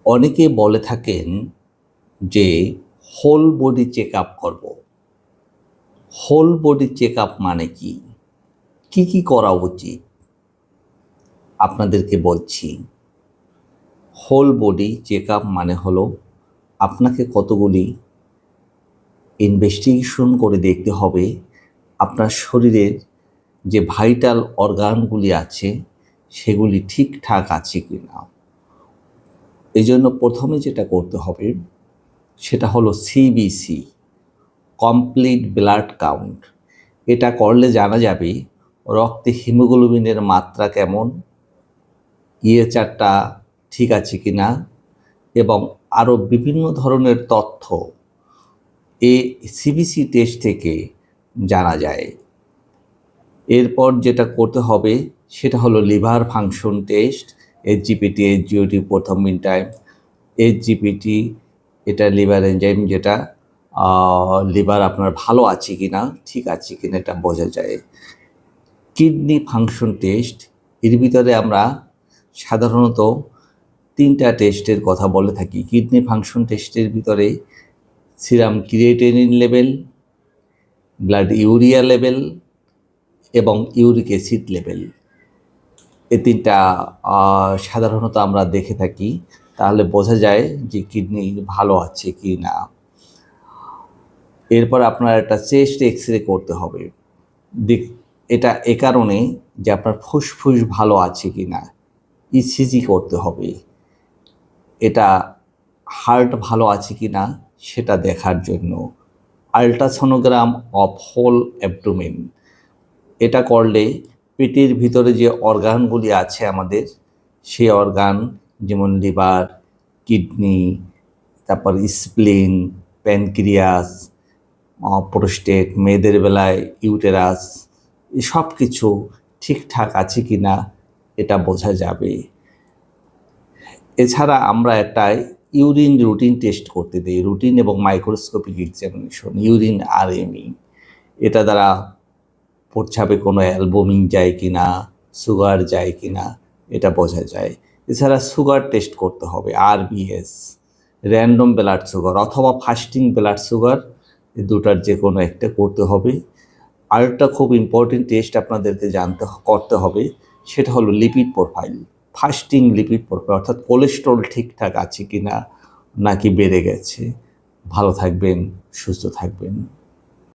অনেকে বলে থাকেন যে হোল বডি চেক আপ করব। হোল বডি চেক আপ মানে কি? কি কি করা উচিত? আপনাদেরকে বলছি। হোল বডি চেক আপ মানে হলো আপনাকে কতগুলি ইনভেস্টিগেশন করে দেখতে হবে আপনার শরীরের যে ভাইটাল অর্গানগুলি আছে সেগুলি ঠিকঠাক আছে কি না। এই জন্য প্রথমে যেটা করতে হবে সেটা হলো সিবিসি, কমপ্লিট ব্লাড কাউন্ট। এটা করলে জানা যাবে রক্তে হিমোগ্লোবিনের মাত্রা কেমন, ইএচআরটা ঠিক আছে কি না, এবং আরও বিভিন্ন ধরনের তথ্য এই সিবিসি টেস্ট থেকে জানা যায়। এরপর যেটা করতে হবে সেটা হলো লিভার ফাংশন টেস্ট, এইচজিপিটি, এইচজিওটি প্রথম মিন টাইম। এইচজিপিটি এটা লিভার এনজাইম, যেটা লিভার আপনার ভালো আছে কি না, ঠিক আছে কি না এটা বোঝা যায়। কিডনি ফাংশন টেস্ট, এর ভিতরে আমরা সাধারণত 3টা টেস্টের কথা বলে থাকি। কিডনি ফাংশন টেস্টের ভিতরে serum creatinine level, blood urea level এবং ইউরিক অ্যাসিড লেভেল, এই 3টা সাধারণত আমরা দেখে থাকি। তাহলে বোঝা যায় যে কিডনি ভালো আছে কি না। এরপর আপনার একটা চেস্ট এক্সরে করতে হবে। এটা এ কারণে যে আপনার ফুসফুস ভালো আছে কি না। ইসিজি করতে হবে, এটা হার্ট ভালো আছে কি না সেটা দেখার জন্য। আল্ট্রাসোনোগ্রাম অফ হোল অ্যাবডোমেন, এটা করলে পেটের ভিতরে যে অর্গানগুলি আছে আমাদের, সেই অর্গান যেমন লিভার, কিডনি, তারপর স্প্লিন, প্যানক্রিয়াস, প্রোস্টেট, মেয়েদের বেলায় ইউটেরাস, সব কিছু ঠিকঠাক আছে কি না এটা বোঝা যাবে। এছাড়া আমরা একটা ইউরিন রুটিন টেস্ট করতে দিই, রুটিন এবং মাইক্রোস্কোপিক এক্সামিনেশন, ইউরিন আরএমই। এটা দ্বারা প্রস্রাবে কোনো অ্যালবুমিন যায় কি না, সুগার যায় কি না এটা বোঝা যায়। এছাড়া সুগার টেস্ট করতে হবে, আরবিএস, র্যান্ডম ব্লাড সুগার অথবা ফাস্টিং ব্লাড সুগার, এই দুটার যে কোনো একটা করতে হবে। আরেকটা খুব ইম্পর্টেন্ট টেস্ট আপনাদেরকে করতে হবে, সেটা হলো lipid profile. Fasting lipid profile, অর্থাৎ কোলেস্ট্রল ঠিকঠাক আছে কি না, নাকি বেড়ে গেছে। ভালো থাকবেন, সুস্থ থাকবেন।